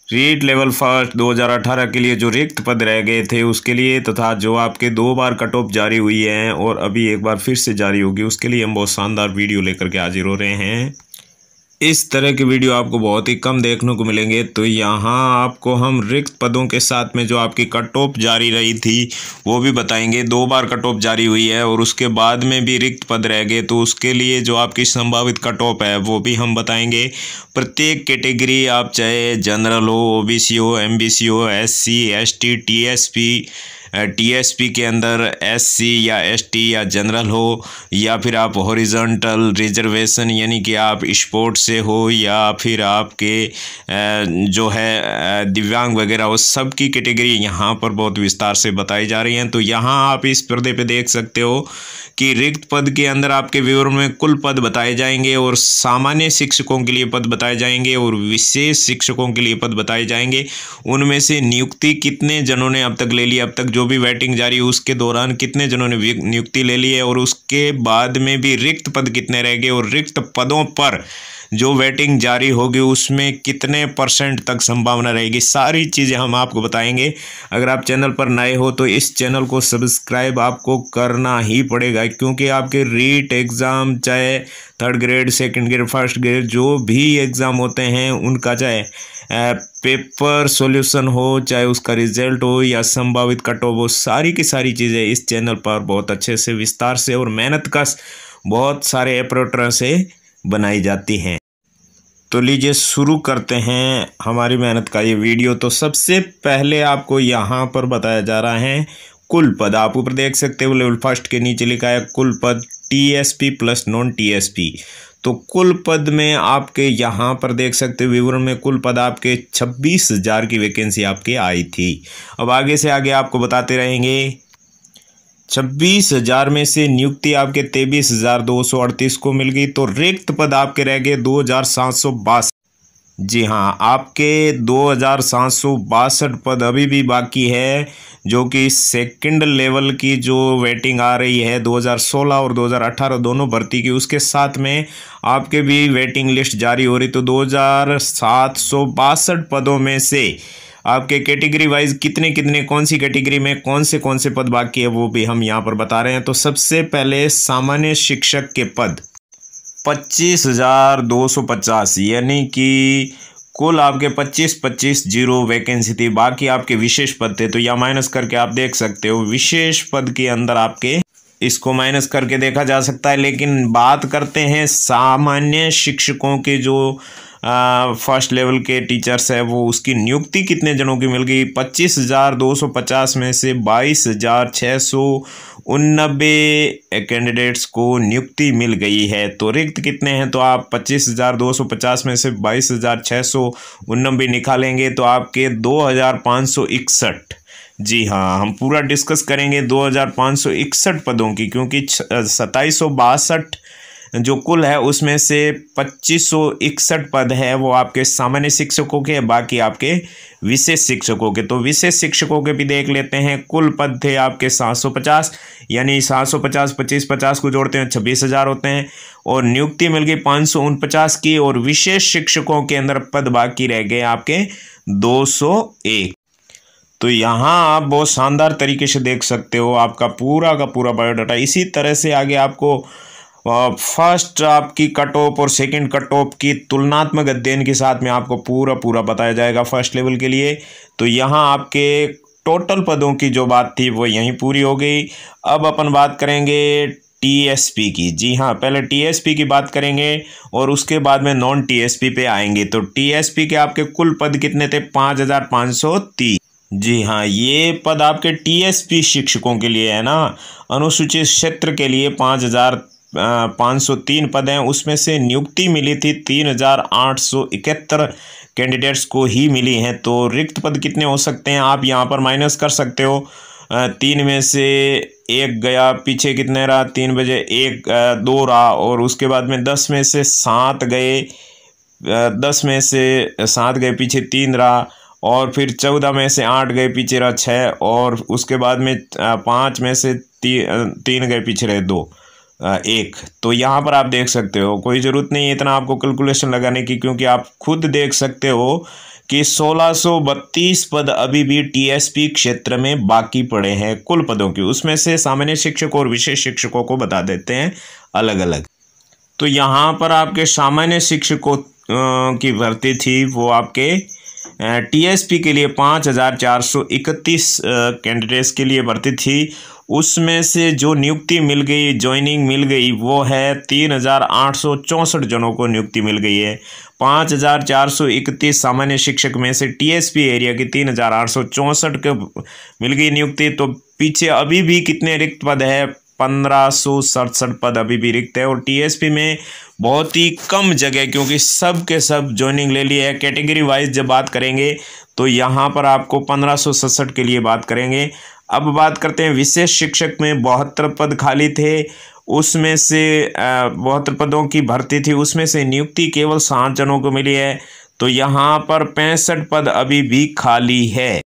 REET level first 2018 के लिए जो रिक्त पद रह गए थे उसके लिए तथा जो आपके 2 बार कट ऑफ जारी हुई है और अभी एक बार फिर से जारी होगी उसके लिए हम बहुत शानदार वीडियो लेकर के हाजिर हो रहे हैं। इस तरह के वीडियो आपको बहुत ही कम देखने को मिलेंगे। तो यहाँ आपको हम रिक्त पदों के साथ में जो आपकी कट ऑफ जारी रही थी वो भी बताएंगे। 2 बार कट ऑफ जारी हुई है और उसके बाद में भी रिक्त पद रह गए तो उसके लिए जो आपकी संभावित कट ऑफ है वो भी हम बताएंगे। प्रत्येक कैटेगरी, आप चाहे जनरल हो, ओबीसी हो, एमबीसी हो, एससी, एसटी, टीएसपी के अंदर एससी या एसटी या जनरल हो, या फिर आप हॉरिजॉन्टल रिजर्वेशन यानी कि आप स्पोर्ट से हो, या फिर आपके जो है दिव्यांग वगैरह हो, सब की कैटेगरी यहाँ पर बहुत विस्तार से बताई जा रही हैं। तो यहाँ आप इस पर्दे पे देख सकते हो कि रिक्त पद के अंदर आपके विवरण में कुल पद बताए जाएंगे और सामान्य शिक्षकों के लिए पद बताए जाएंगे और विशेष शिक्षकों के लिए पद बताए जाएंगे। उनमें से नियुक्ति कितने जनों ने अब तक ले ली, अब तक जो भी वेटिंग जारी है उसके दौरान कितने जनों ने नियुक्ति ले ली है, और उसके बाद में भी रिक्त पद कितने रह गए, और रिक्त पदों पर जो वेटिंग जारी होगी उसमें कितने % तक संभावना रहेगी, सारी चीज़ें हम आपको बताएंगे। अगर आप चैनल पर नए हो तो इस चैनल को सब्सक्राइब आपको करना ही पड़ेगा, क्योंकि आपके रीट एग्ज़ाम, चाहे 3rd grade, 2nd grade, 1st grade, जो भी एग्ज़ाम होते हैं उनका चाहे पेपर सॉल्यूशन हो, चाहे उसका रिजल्ट हो या संभावित कट ऑफ हो, सारी की सारी चीज़ें इस चैनल पर बहुत अच्छे से विस्तार से और मेहनत कश बहुत सारे ऑपरेटर से बनाई जाती हैं। तो लीजिए शुरू करते हैं हमारी मेहनत का ये वीडियो। तो सबसे पहले आपको यहाँ पर बताया जा रहा है कुल पद। आप ऊपर देख सकते हो लेवल फर्स्ट के नीचे लिखा है कुल पद टीएसपी प्लस नॉन टीएसपी। तो कुल पद में आपके यहाँ पर देख सकते हो विवरण में कुल पद आपके 26,000 की वैकेंसी आपके आई थी। अब आगे से आगे आपको बताते रहेंगे। 26,000 में से नियुक्ति आपके 23,238 को मिल गई, तो रिक्त पद आपके रह गए 2,762। जी हाँ, आपके 2,762 पद अभी भी बाकी है, जो कि 2nd लेवल की जो वेटिंग आ रही है 2016 और 2018 दोनों भर्ती की, उसके साथ में आपके भी वेटिंग लिस्ट जारी हो रही। तो 2,762 पदों में से आपके कैटेगरी वाइज कितने कितने, कौन सी कैटेगरी में कौन से पद बाकी है वो भी हम यहाँ पर बता रहे हैं। तो सबसे पहले सामान्य शिक्षक के पद 25,250, यानी कि कुल आपके 25 जीरो वैकेंसी थी। बाकी आपके विशेष पद थे, तो या माइनस करके आप देख सकते हो विशेष पद के अंदर आपके इसको माइनस करके देखा जा सकता है। लेकिन बात करते हैं सामान्य शिक्षकों के जो फर्स्ट लेवल के टीचर्स है, वो उसकी नियुक्ति कितने जनों की मिल गई। 25,250 में से 22,689 कैंडिडेट्स को नियुक्ति मिल गई है। तो रिक्त कितने हैं, तो आप 25,250 में से 22,689 निकालेंगे तो आपके 2,561। जी हाँ, हम पूरा डिस्कस करेंगे 2,561 पदों की, क्योंकि 2762 जो कुल है उसमें से 2561 पद है वो आपके सामान्य शिक्षकों के, बाकी आपके विशेष शिक्षकों के। तो विशेष शिक्षकों के भी देख लेते हैं। कुल पद थे आपके 750, यानी 750 25 को जोड़ते हैं 26,000 होते हैं, और नियुक्ति मिल गई 549 की, और विशेष शिक्षकों के अंदर पद बाकी रह गए आपके 201। तो यहाँ आप बहुत शानदार तरीके से देख सकते हो आपका पूरा का पूरा बायोडाटा। इसी तरह से आगे आपको फर्स्ट आपकी कट ऑफ और 2nd कट ऑफ की तुलनात्मक अध्ययन के साथ में आपको पूरा बताया जाएगा फर्स्ट लेवल के लिए। तो यहाँ आपके टोटल पदों की जो बात थी वो यहीं पूरी हो गई। अब अपन बात करेंगे टीएसपी की। जी हाँ, पहले टीएसपी की बात करेंगे और उसके बाद में नॉन टीएसपी पे आएंगे। तो टीएसपी के आपके कुल पद कितने थे, 5,530। जी हाँ, ये पद आपके टीएसपी शिक्षकों के लिए है ना। अनुसूचित क्षेत्र के लिए 5,503 पद हैं, उसमें से नियुक्ति मिली थी 3,871 कैंडिडेट्स को ही मिली हैं। तो रिक्त पद कितने हो सकते हैं, आप यहाँ पर माइनस कर सकते हो। 3 में से 1 गया, पीछे कितने रहा, 3 बजे 1 2 रहा, और उसके बाद में 10 में से 7 गए, 10 में से 7 गए, पीछे 3 रहा, और फिर 14 में से 8 गए, पीछे रहा 6, और उसके बाद में 5 में से 3 गए, पीछे रहे 2 1। तो यहाँ पर आप देख सकते हो, कोई ज़रूरत नहीं है इतना आपको कैलकुलेशन लगाने की, क्योंकि आप खुद देख सकते हो कि 1632 पद अभी भी टीएसपी क्षेत्र में बाकी पड़े हैं कुल पदों की। उसमें से सामान्य शिक्षक और विशेष शिक्षकों को बता देते हैं अलग अलग। तो यहाँ पर आपके सामान्य शिक्षकों की भर्ती थी वो आपके टीएसपी के लिए 5431 कैंडिडेट्स के लिए भर्ती थी। उसमें से जो नियुक्ति मिल गई, ज्वाइनिंग मिल गई, वो है 3864 जनों को नियुक्ति मिल गई है। 5431 सामान्य शिक्षक में से टीएसपी एरिया की 3864 को मिल गई नियुक्ति। तो पीछे अभी भी कितने रिक्त पद है? 1567 पद अभी भी रिक्त है। और टीएसपी में बहुत ही कम जगह, क्योंकि सब के सब ज्वाइनिंग ले लिए है। कैटेगरी वाइज जब बात करेंगे तो यहाँ पर आपको 1567 के लिए बात करेंगे। अब बात करते हैं विशेष शिक्षक में 72 पद खाली थे। उसमें से 72 पदों की भर्ती थी, उसमें से नियुक्ति केवल 7 जनों को मिली है। तो यहाँ पर 65 पद अभी भी खाली है।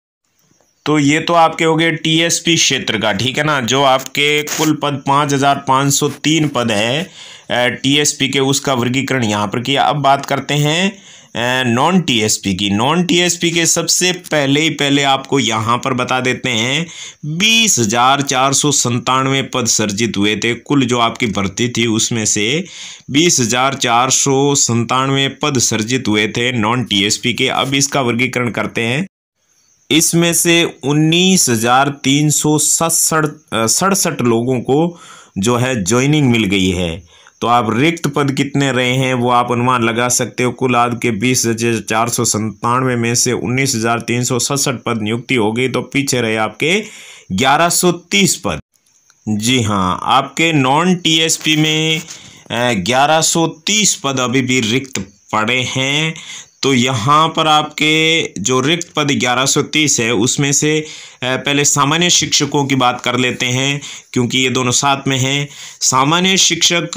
तो ये तो आपके हो गए टीएसपी क्षेत्र का, ठीक है ना। जो आपके कुल पद 5503 पद है टीएसपी के, उसका वर्गीकरण यहाँ पर किया। अब बात करते हैं नॉन टीएसपी की। नॉन टीएसपी के सबसे पहले आपको यहाँ पर बता देते हैं 20,497 पद सर्जित हुए थे। कुल जो आपकी भर्ती थी उसमें से 20,497 पद सर्जित हुए थे नॉन टीएसपी के। अब इसका वर्गीकरण करते हैं। इसमें से 19,367 लोगों को जो है ज्वाइनिंग मिल गई है। तो आप रिक्त पद कितने रहे हैं वो आप अनुमान लगा सकते हो। कुल आपके 20,497 में से 19,367 पद नियुक्ति हो गई, तो पीछे रहे आपके 1130 पद। जी हाँ, आपके नॉन टीएसपी में 1130 पद अभी भी रिक्त पड़े हैं। तो यहाँ पर आपके जो रिक्त पद 1130 है, उसमें से पहले सामान्य शिक्षकों की बात कर लेते हैं, क्योंकि ये दोनों साथ में हैं। सामान्य शिक्षक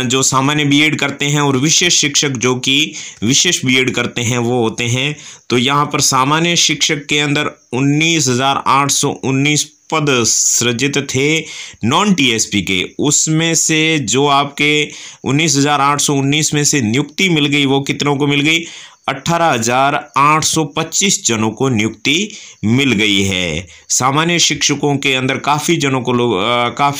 जो सामान्य बीएड करते हैं और विशेष शिक्षक जो कि विशेष बीएड करते हैं वो होते हैं। तो यहाँ पर सामान्य शिक्षक के अंदर 19,819 पद सृजित थे नॉन टीएसपी के। उसमें से जो आपके 19,819 में से नियुक्ति मिल गई वो कितनों को मिल गई? 18,825 जनों को नियुक्ति मिल गई है। सामान्य शिक्षकों के अंदर काफ़ी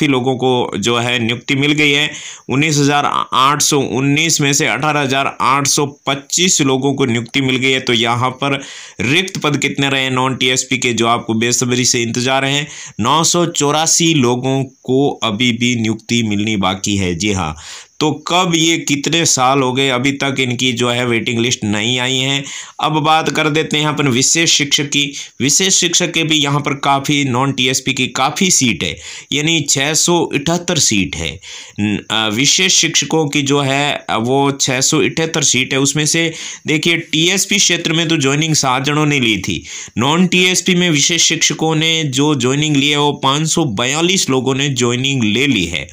लोगों को जो है नियुक्ति मिल गई है। 19,819 में से 18,825 लोगों को नियुक्ति मिल गई है। तो यहाँ पर रिक्त पद कितने रहे नॉन टीएसपी के, जो आपको बेसब्री से इंतजार है? 984 लोगों को अभी भी नियुक्ति मिलनी बाकी है। जी हाँ, तो कब ये कितने साल हो गए अभी तक इनकी जो है वेटिंग लिस्ट नहीं आई है। अब बात कर देते हैं अपन विशेष शिक्षक की। विशेष शिक्षक के भी यहाँ पर काफ़ी नॉन टीएसपी की काफ़ी सीट है, यानी 678 सीट है। विशेष शिक्षकों की जो है वो 678 सीट है। उसमें से देखिए टीएसपी क्षेत्र में तो ज्वाइनिंग 7 जनों ने ली थी। नॉन टीएसपी में विशेष शिक्षकों ने जो ज्वाइनिंग ली है वो 542 लोगों ने ज्वाइनिंग ले ली है।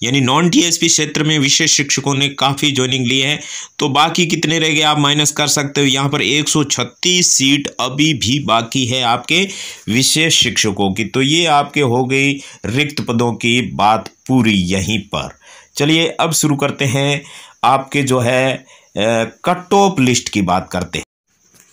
यानी नॉन टीएसपी क्षेत्र में विशेष शिक्षकों ने काफ़ी ज्वाइनिंग ली है। तो बाकी कितने रह गए आप माइनस कर सकते हो। यहाँ पर 136 सीट अभी भी बाकी है आपके विशेष शिक्षकों की। तो ये आपके हो गई रिक्त पदों की बात पूरी यहीं पर। चलिए अब शुरू करते हैं आपके जो है कट ऑफ लिस्ट की बात करते हैं।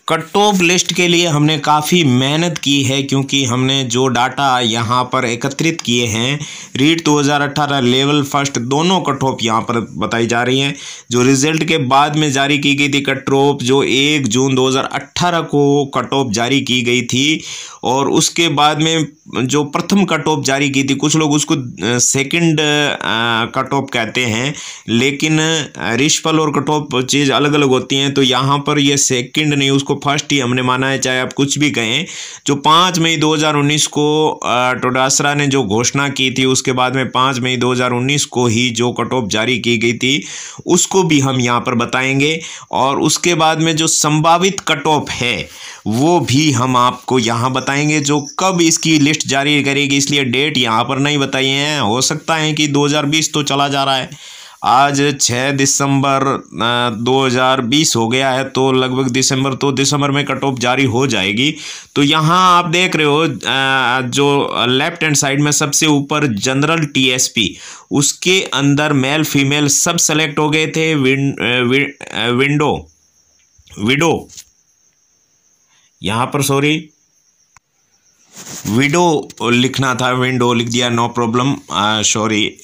कट ऑफ लिस्ट के लिए हमने काफ़ी मेहनत की है, क्योंकि हमने जो डाटा यहाँ पर एकत्रित किए हैं रीट 2018 लेवल फर्स्ट दोनों कट ऑफ यहाँ पर बताई जा रही हैं। जो रिजल्ट के बाद में जारी की गई थी कट ऑफ, जो 1 जून 2018 को कट ऑफ जारी की गई थी, और उसके बाद में जो प्रथम कट ऑफ जारी की थी, कुछ लोग उसको सेकंड कट ऑफ कहते हैं, लेकिन रिशफल और कट ऑफ चीज़ अलग अलग होती हैं। तो यहाँ पर ये सेकंड नहीं, उसको फर्स्ट ही हमने माना है, चाहे आप कुछ भी कहें। जो 5 मई 2019 को टोडासरा ने जो घोषणा की थी, उसके बाद में 5 मई 2019 को ही जो कट ऑफ जारी की गई थी उसको भी हम यहाँ पर बताएंगे, और उसके बाद में जो संभावित कट ऑफ है वो भी हम आपको यहाँ बताएंगे, जो कब इसकी लिस्ट जारी करेगी। इसलिए डेट यहाँ पर नहीं बताई है। हो सकता है कि 2020 तो चला जा रहा है, आज 6 दिसंबर 2020 हो गया है, तो लगभग दिसंबर में कट ऑफ जारी हो जाएगी। तो यहाँ आप देख रहे हो जो लेफ्ट हैंड साइड में सबसे ऊपर जनरल टीएसपी, उसके अंदर मेल फीमेल सब सेलेक्ट हो गए थे। विडो, यहाँ पर सॉरी विडो लिखना था, विंडो लिख दिया, नो प्रॉब्लम, सॉरी।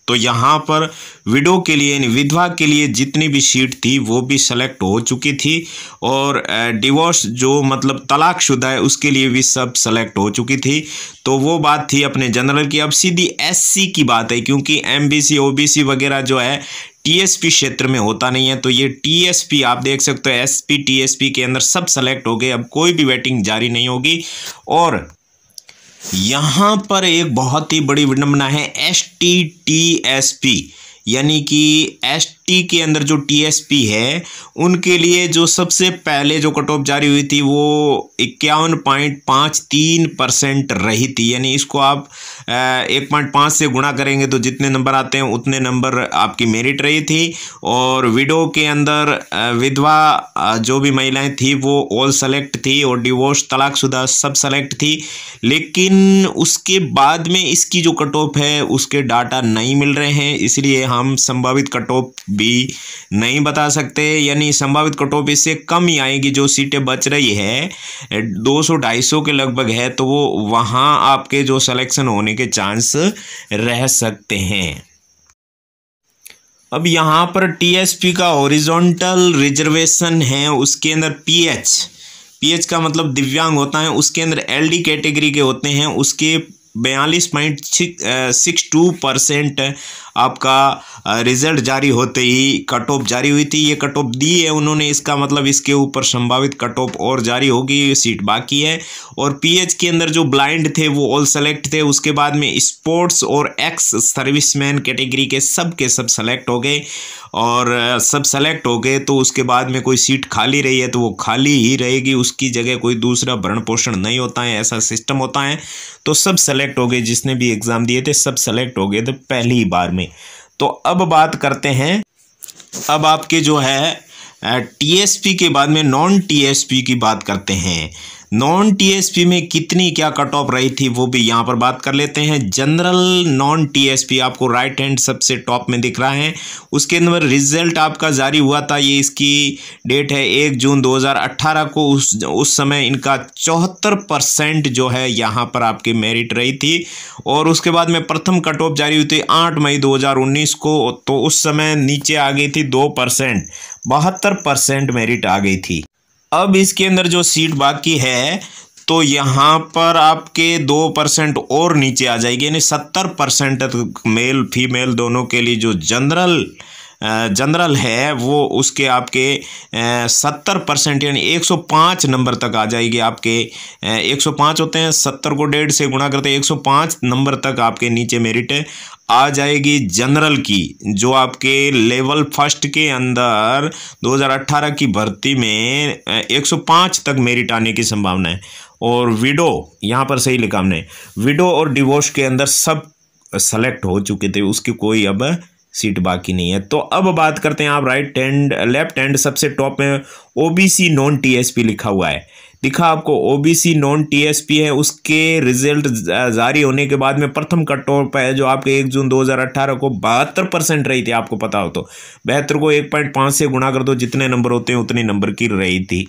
तो यहाँ पर विडो के लिए यानी विधवा के लिए जितनी भी सीट थी वो भी सेलेक्ट हो चुकी थी, और डिवोर्स जो मतलब तलाकशुदा है उसके लिए भी सब सेलेक्ट हो चुकी थी। तो वो बात थी अपने जनरल की। अब सीधी एससी की बात है, क्योंकि एमबीसी ओबीसी वगैरह जो है टीएसपी क्षेत्र में होता नहीं है, तो ये टीएसपी आप देख सकते हो, एसपी टीएसपी के अंदर सब सेलेक्ट हो गए। अब कोई भी वेटिंग जारी नहीं होगी। और यहाँ पर एक बहुत ही बड़ी विडंबना है, एसटी टीएसपी, यानी कि एसटी के अंदर जो टीएसपी है उनके लिए जो सबसे पहले जो कट ऑफ जारी हुई थी वो 51.53% रही थी। यानी इसको आप 1.5 से गुणा करेंगे तो जितने नंबर आते हैं उतने नंबर आपकी मेरिट रही थी। और विडो के अंदर विधवा जो भी महिलाएं थी वो ऑल सेलेक्ट थी, और डिवोर्स तलाकशुदा सब सेलेक्ट थी। लेकिन उसके बाद में इसकी जो कट ऑफ है उसके डाटा नहीं मिल रहे हैं, इसलिए हम संभावित कट ऑफ भी नहीं बता सकते। यानी संभावित कट ऑफ इससे कम ही आएगी। जो सीटें बच रही है 200-250 के लगभग है, तो वो वहां आपके जो सिलेक्शन होने के चांस रह सकते हैं। अब यहाँ पर टीएसपी का हॉरिजॉन्टल रिजर्वेशन है, उसके अंदर पीएच का मतलब दिव्यांग होता है, उसके अंदर एलडी कैटेगरी के होते हैं, उसके 42.62% आपका रिजल्ट जारी होते ही कट ऑफ जारी हुई थी। ये कट ऑफ दी है उन्होंने, इसका मतलब इसके ऊपर संभावित कट ऑफ और जारी होगी, सीट बाकी है। और पीएच के अंदर जो ब्लाइंड थे वो ऑल सेलेक्ट थे। उसके बाद में स्पोर्ट्स और एक्स सर्विसमैन कैटेगरी के सब सेलेक्ट हो गए, और सब सेलेक्ट हो गए तो उसके बाद में कोई सीट खाली रही है तो वो खाली ही रहेगी, उसकी जगह कोई दूसरा भरण पोषण नहीं होता है, ऐसा सिस्टम होता है। तो सब सेलेक्ट हो गए, जिसने भी एग्ज़ाम दिए थे सब सेलेक्ट हो गए थे पहली ही बार में। तो अब बात करते हैं, अब आपके जो है टीएसपी के बाद में नॉन टीएसपी की बात करते हैं। नॉन टीएसपी में कितनी क्या कट ऑफ रही थी वो भी यहाँ पर बात कर लेते हैं। जनरल नॉन टीएसपी आपको राइट हैंड सबसे टॉप में दिख रहा है, उसके अंदर रिजल्ट आपका जारी हुआ था। ये इसकी डेट है 1 जून 2018 को। उस समय इनका 74% जो है यहाँ पर आपकी मेरिट रही थी। और उसके बाद में प्रथम कट ऑफ जारी हुई थी 8 मई 2019 को, तो उस समय नीचे आ गई थी 2%, 72% मेरिट आ गई थी। अब इसके अंदर जो सीट बाकी है तो यहाँ पर आपके 2% और नीचे आ जाएगी, यानी 70% तक मेल फीमेल दोनों के लिए जो जनरल है वो उसके आपके 70% यानी 105 नंबर तक आ जाएगी। आपके 105 होते हैं, 70 को 1.5 से गुणा करते हैं, 105 नंबर तक आपके नीचे मेरिट आ जाएगी जनरल की, जो आपके लेवल फर्स्ट के अंदर 2018 की भर्ती में 105 तक मेरिट आने की संभावना है। और विडो, यहाँ पर सही लिखा हमने, विडो और डिवोर्स के अंदर सब सेलेक्ट हो चुके थे, उसकी कोई अब सीट बाकी नहीं है। तो अब बात करते हैं, आप राइट हैंड लेफ्ट हैंड सबसे टॉप में ओबीसी नॉन टीएसपी लिखा हुआ है, दिखा आपको ओबीसी नॉन टीएसपी है। उसके रिजल्ट जारी होने के बाद में प्रथम कट ऑफ है जो आपके 1 जून 2018 को 72% रही थी। आपको पता हो तो 72 को 1.5 से गुणा कर दो, जितने नंबर होते हैं उतने नंबर की रही थी।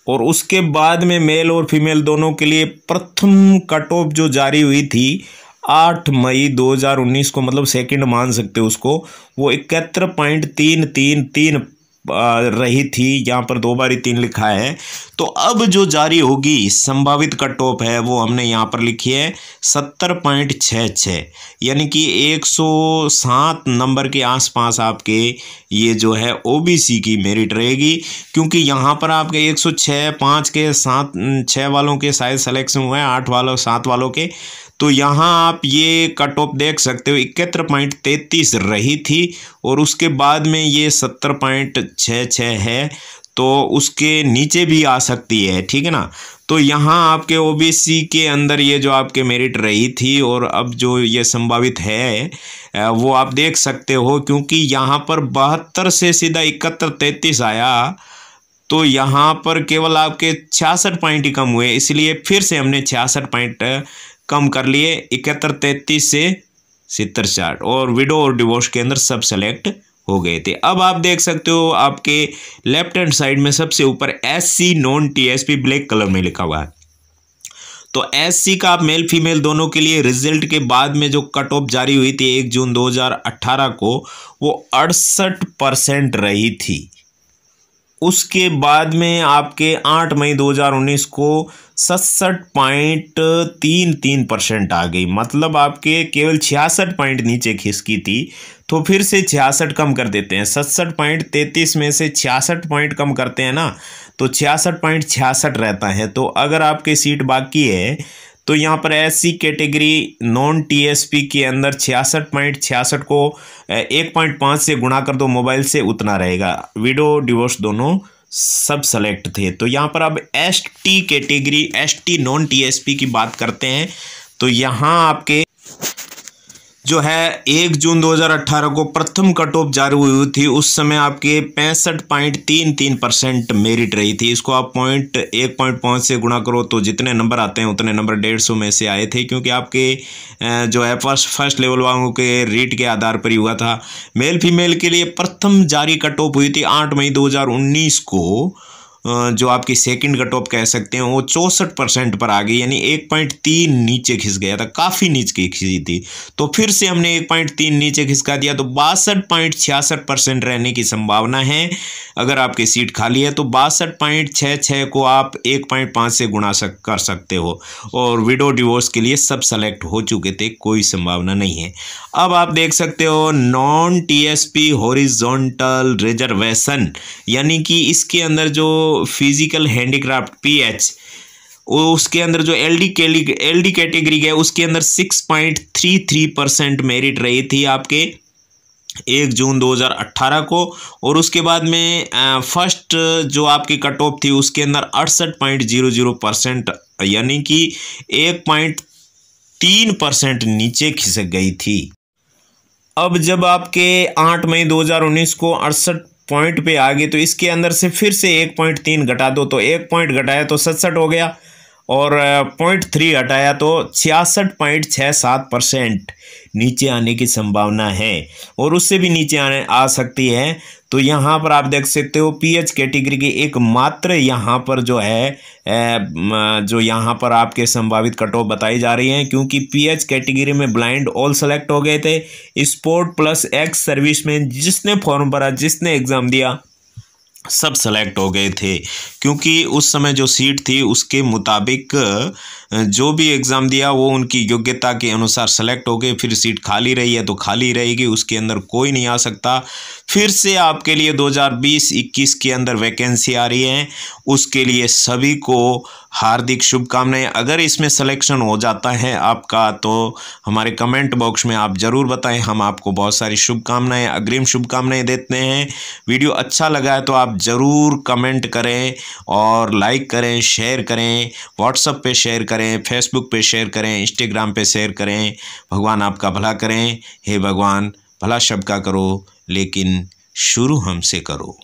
और उसके बाद में मेल और फीमेल दोनों के लिए प्रथम कट ऑफ जो जारी हुई थी 8 मई 2019 को, मतलब सेकंड मान सकते हो उसको, वो 71.333 रही थी। यहाँ पर 2 बार 3 लिखा है। तो अब जो जारी होगी संभावित कट ऑफ है वो हमने यहाँ पर लिखी है 70.66, यानी कि 107 नंबर के आसपास आपके ये जो है ओबीसी की मेरिट रहेगी। क्योंकि यहाँ पर आपके 106, 5 के 7, 6 वालों के शायद सिलेक्शन हुए हैं, 8 वालों 7 वालों के। तो यहाँ आप ये कट ऑफ देख सकते हो 71.33 रही थी, और उसके बाद में ये 70.66 है, तो उसके नीचे भी आ सकती है, ठीक है ना। तो यहाँ आपके ओबीसी के अंदर ये जो आपके मेरिट रही थी और अब जो ये संभावित है वो आप देख सकते हो, क्योंकि यहाँ पर 72 से सीधा 71-33 आया, तो यहाँ पर केवल आपके 66 पॉइंट ही कम हुए, इसलिए फिर से हमने 66 पॉइंट कम कर लिए, 71-33 से 70-60, और विडो और डिवोर्स के अंदर सब सेलेक्ट हो गए थे। अब आप देख सकते हो आपके लेफ्ट हैंड साइड में सबसे ऊपर SC non TSP black colour में लिखा हुआ है। तो SC का आप मेल फीमेल दोनों के लिए रिजल्ट के बाद में जो कट ऑफ जारी हुई थी 1 जून 2018 को, वो 68% रही थी। उसके बाद में आपके 8 मई 2019 को 67.33% आ गई, मतलब आपके केवल 66 पॉइंट नीचे खिसकी थी। तो फिर से 66 कम कर देते हैं, 67.33 में से 66 पॉइंट कम करते हैं ना, तो 66.66 रहता है। तो अगर आपकी सीट बाकी है तो यहाँ पर SC कैटेगरी नॉन TSP के अंदर 66.66 को 1.5 से गुणा कर दो मोबाइल से, उतना रहेगा। विडो डिवोर्स दोनों सब सेलेक्ट थे। तो यहाँ पर अब ST category ST non TSP की बात करते हैं। तो यहाँ आपके जो है 1 जून 2018 को प्रथम कट ऑफ जारी हुई थी, उस समय आपके 65.33% मेरिट रही थी। इसको आप 1.5 से गुणा करो तो जितने नंबर आते हैं उतने नंबर 150 में से आए थे, क्योंकि आपके जो है फर्स्ट लेवल वालों के रेट के आधार पर ही हुआ था। मेल फीमेल के लिए प्रथम जारी कट ऑफ हुई थी 8 मई 2019 को, जो आपकी सेकंड कट ऑफ कह सकते हैं, वो 64% पर आ गई, यानी 1.3 नीचे खिस गया था, काफ़ी नीचे खिसी थी। तो फिर से हमने 1.3 नीचे खिसका दिया, तो 62.66% रहने की संभावना है। अगर आपकी सीट खाली है तो 62.66 को आप 1.5 से गुणा कर सकते हो। और विडो डिवोर्स के लिए सब सेलेक्ट हो चुके थे, कोई संभावना नहीं है। अब आप देख सकते हो नॉन TSP हॉरिजॉन्टल रिजर्वेशन, यानी कि इसके अंदर जो फिजिकल हैंडीक्राफ्ट PH, उसके अंदर जो LD कैटेगरी है उसके अंदर 6.33% मेरिट रही थी आपके 1 जून 2018 को। और उसके बाद में फर्स्ट जो आपकी कट ऑफ थी उसके अंदर 68.00%, यानी कि 1.3% नीचे खिसक गई थी। अब जब आपके 8 मई 2019 को 68 पॉइंट पे आ गए, तो इसके अंदर से फिर से 1.3 घटा दो, तो 1 पॉइंट घटाया तो 67 हो गया, और 0.3 हटाया तो 66.67% नीचे आने की संभावना है, और उससे भी नीचे आ सकती है। तो यहाँ पर आप देख सकते हो PH कैटेगरी की एकमात्र यहाँ पर जो है जो यहाँ पर आपके संभावित कट ऑफ बताई जा रही हैं, क्योंकि PH कैटेगरी में ब्लाइंड ऑल सेलेक्ट हो गए थे। स्पोर्ट प्लस एक्स सर्विस में जिसने फॉर्म भरा, जिसने एग्ज़ाम दिया, सब सेलेक्ट हो गए थे, क्योंकि उस समय जो सीट थी उसके मुताबिक जो भी एग्ज़ाम दिया वो उनकी योग्यता के अनुसार सेलेक्ट हो गए। फिर सीट खाली रही है तो खाली रहेगी, उसके अंदर कोई नहीं आ सकता। फिर से आपके लिए 2020-21 के अंदर वैकेंसी आ रही है, उसके लिए सभी को हार्दिक शुभकामनाएं। अगर इसमें सिलेक्शन हो जाता है आपका तो हमारे कमेंट बॉक्स में आप ज़रूर बताएं, हम आपको बहुत सारी शुभकामनाएं, अग्रिम शुभकामनाएं देते हैं। वीडियो अच्छा लगा है तो आप ज़रूर कमेंट करें और लाइक करें, शेयर करें, व्हाट्सएप पे शेयर करें, फेसबुक पे शेयर करें, इंस्टाग्राम पे शेयर करें। भगवान आपका भला करें। हे भगवान, भला सबका करो, लेकिन शुरू हमसे करो।